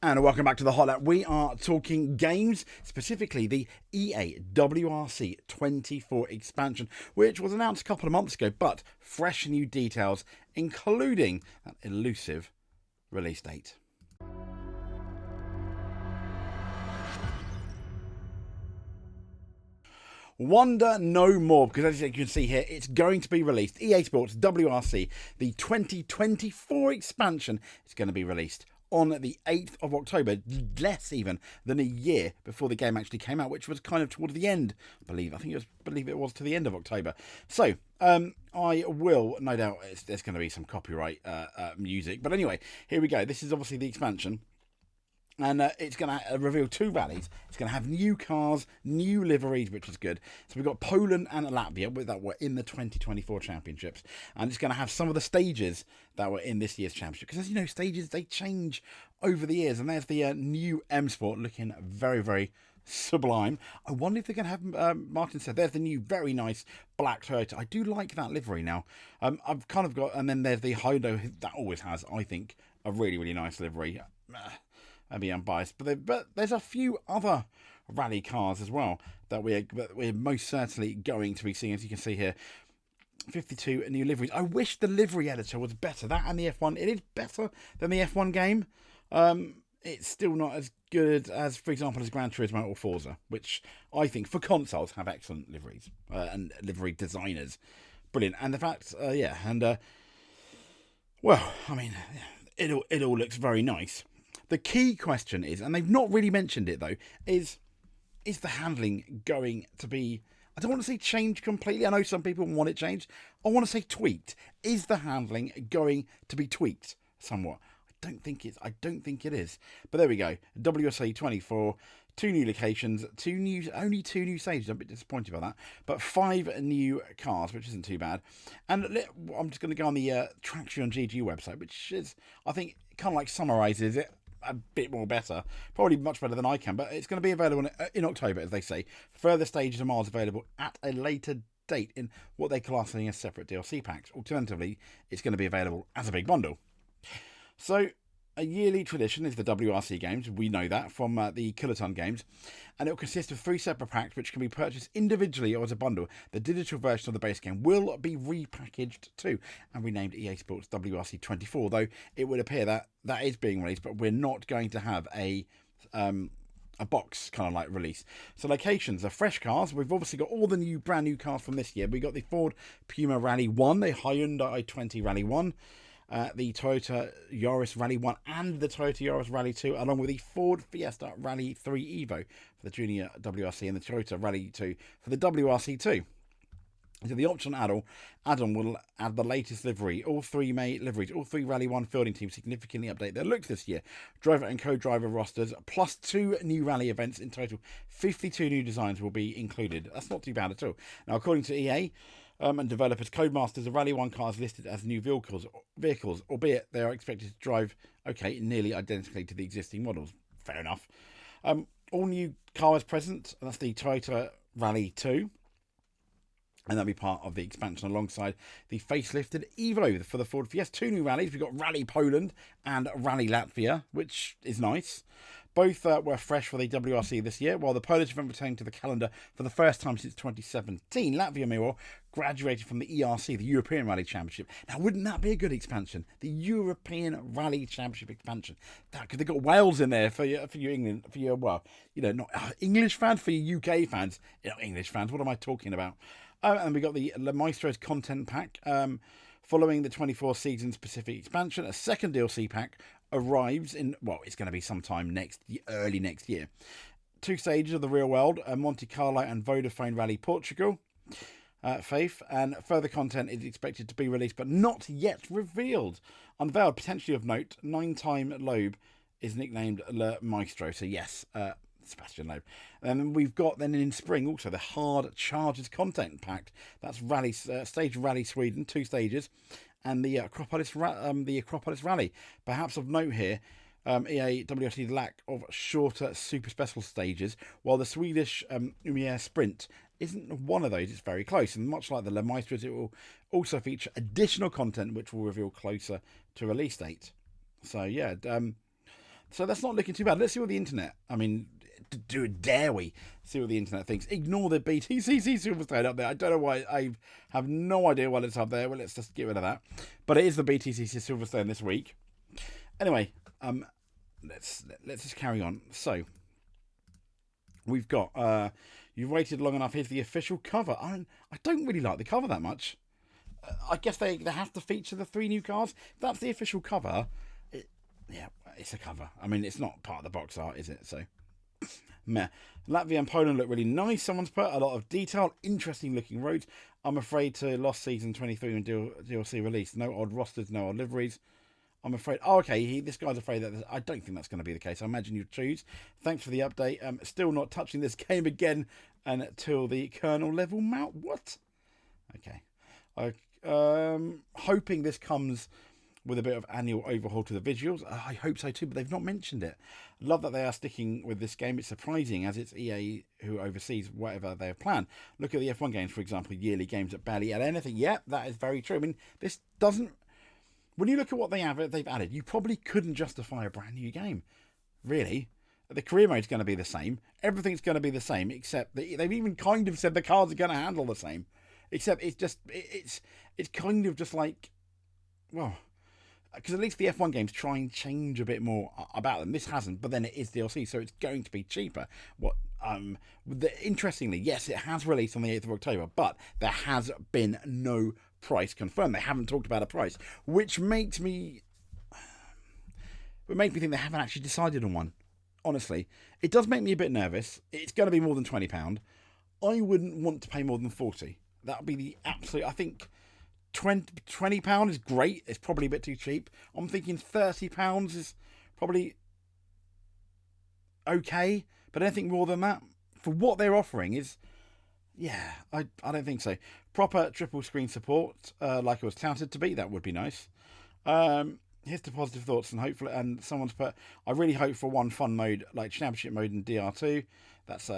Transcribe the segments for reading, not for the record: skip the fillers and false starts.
And welcome back to the Hot Lap. We are talking games, specifically the EA WRC 24 expansion, which was announced a couple of months ago, but fresh new details, including that elusive release date. Wonder no more, because as you can see here, it's going to be released. EA Sports WRC, the 2024 expansion, is going to be released on the 8th of October, less even than a year before the game actually came out, which was kind of towards the end, I believe. I believe it was to the end of October. So, I will, no doubt, there's going to be some copyright music. But anyway, here we go. This is obviously the expansion. And it's going to reveal two rallies. It's going to have new cars, new liveries, which is good. So we've got Poland and Latvia that were in the 2024 championships. And it's going to have some of the stages that were in this year's championship. Because as you know, stages, they change over the years. And there's the new M Sport looking very, very sublime. I wonder if they're going to have, Martin said, there's the new very nice black Toyota. I do like that livery now. I've kind of got, and then there's the Hyundai that always has, I think, a really, really nice livery. Maybe unbiased, but there's a few other rally cars as well that we're most certainly going to be seeing. As you can see here, 52 new liveries. I wish the livery editor was better. That and the F1, it is better than the F1 game. It's still not as good as, for example, as Gran Turismo or Forza, which I think for consoles have excellent liveries and livery designers. Brilliant. And the fact, well, I mean, it all looks very nice. The key question is, and they've not really mentioned it though, is the handling going to be, I don't want to say changed completely. I know some people want it changed. I want to say tweaked. Is the handling going to be tweaked somewhat? I don't think it is. But there we go. WRC 24, two new locations, only two new stages. I'm a bit disappointed about that. But 5 new cars, which isn't too bad. And I'm just going to go on the Traction GG website, which is, I think, kind of like summarises it a bit more better, probably much better than I can, but it's going to be available in October, as they say. Further stages and miles available at a later date in what they class as separate DLC packs. Alternatively, it's going to be available as a big bundle. So, a yearly tradition is the WRC games. We know that from the Kiloton games. And it will consist of 3 separate packs which can be purchased individually or as a bundle. The digital version of the base game will be repackaged too and renamed EA Sports WRC 24, though it would appear that that is being released, but we're not going to have a box kind of like release. So locations are fresh cars. We've obviously got all the brand new cars from this year. We got the Ford Puma Rally 1, the Hyundai i20 Rally 1, the Toyota Yaris Rally 1 and the Toyota Yaris Rally 2, along with the Ford Fiesta Rally 3 Evo for the Junior WRC and the Toyota Rally 2 for the WRC 2. So the optional add-on will add the latest livery. All 3 liveries, all 3 Rally 1 fielding teams significantly update their looks this year. Driver and co-driver rosters, plus 2 new rally events. In total, 52 new designs will be included. That's not too bad at all. Now, according to EA, and developers, Codemasters, the Rally 1 cars listed as new vehicles, albeit they are expected to drive, nearly identically to the existing models. Fair enough. All new cars present, and that's the Toyota Rally 2. And that'll be part of the expansion alongside the facelifted Evo for the Ford Fiesta. 2 new rallies. We've got Rally Poland and Rally Latvia, which is nice. Both were fresh for the WRC this year, while the Polish event returned to the calendar for the first time since 2017. Latvia, meanwhile, graduated from the ERC, the European Rally Championship. Now, wouldn't that be a good expansion? The European Rally Championship expansion. Because they've got Wales in there for your England, for your, well, not English fans, for your UK fans. Not English fans, what am I talking about? And we got the Le Maestro's content pack. Following the 24 season specific expansion, a second DLC pack arrives in, it's going to be sometime early next year. 2 stages of the real world, Monte Carlo and Vodafone Rally Portugal, Faith, and further content is expected to be released but not yet revealed. Unveiled, potentially of note, 9-time Loeb is nicknamed Le Maestro, so yes, Sebastian Loeb. And we've got then in spring also the Hard Chargers content pack. That's Stage Rally Sweden, 2 stages, and the Acropolis Rally. Perhaps of note here, EA WRC's lack of shorter super special stages, while the Swedish Umeå Sprint isn't one of those. It's very close, and much like the Le Maestros, it will also feature additional content which will reveal closer to release date. So yeah, So that's not looking too bad. Let's see what the internet, dare we see what the internet thinks. Ignore the BTCC Silverstone up there. I don't know why. I have no idea why it's up there. Well, let's just get rid of that. But it is the BTCC Silverstone this week. Anyway, let's just carry on. So we've got you've waited long enough. Here's the official cover. I don't really like the cover that much. I guess they have to feature the 3 new cars. If that's the official cover, it's a cover. I mean, it's not part of the box art, is it? So, meh. Latvia and Poland look really nice. Someone's put a lot of detail, interesting looking roads. I'm afraid to lost season 23 and DLC release. No odd rosters, no odd liveries. I'm afraid. Oh, okay. This guy's afraid that. I don't think that's going to be the case. I imagine you'd choose. Thanks for the update. Still not touching this game again until the kernel level mount. What? Okay. Hoping this comes with a bit of annual overhaul to the visuals. I hope so too, but they've not mentioned it. Love that they are sticking with this game. It's surprising as it's EA who oversees whatever they have planned. Look at the F1 games, for example, yearly games that barely add anything. Yeah, that is very true. I mean, this doesn't... When you look at what they've added, you probably couldn't justify a brand new game. Really. The career mode's going to be the same. Everything's going to be the same, except that they've even kind of said the cars are going to handle the same. Except it's kind of just like, well, because at least the F1 games try and change a bit more about them. This hasn't, but then it is DLC, so it's going to be cheaper. Interestingly, yes, it has released on the 8th of October, but there has been no price confirmed. They haven't talked about a price, which makes me think they haven't actually decided on one. Honestly, it does make me a bit nervous. It's going to be more than £20. I wouldn't want to pay more than £40. That would be the absolute. I think £20 is great. It's probably a bit too cheap. I'm thinking £30 is probably okay, but anything more than that for what they're offering is, I don't think so. Proper triple screen support, like it was touted to be. That would be nice. Here's the positive thoughts and hopefully, and someone's put, I really hope for one fun mode like Championship mode in DR2. That's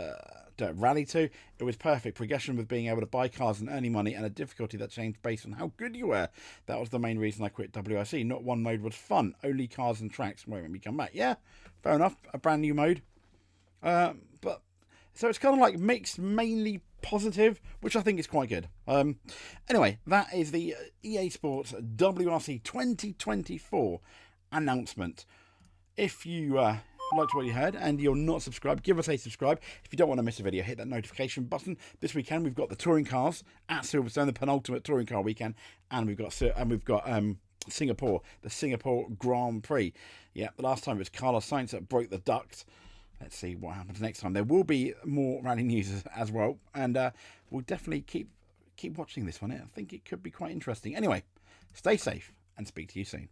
Dirt Rally 2. It was perfect progression with being able to buy cars and earning money, and a difficulty that changed based on how good you were. That was the main reason I quit WRC. Not one mode was fun. Only cars and tracks won't make me come back. Yeah, fair enough. A brand new mode. But so it's kind of like mixed, mainly positive, which I think is quite good. Anyway, that is the EA Sports WRC 2024 announcement. If you liked what you heard and you're not subscribed, give us a subscribe. If you don't want to miss a video, hit that notification button. This weekend we've got the touring cars at Silverstone, the penultimate touring car weekend, and we've got Singapore, the Singapore Grand Prix. Yeah, the last time it was Carlos Sainz that broke the duct. Let's see what happens next time. There will be more rally news as well, and we'll definitely keep watching this one. I think it could be quite interesting. Anyway, stay safe and speak to you soon.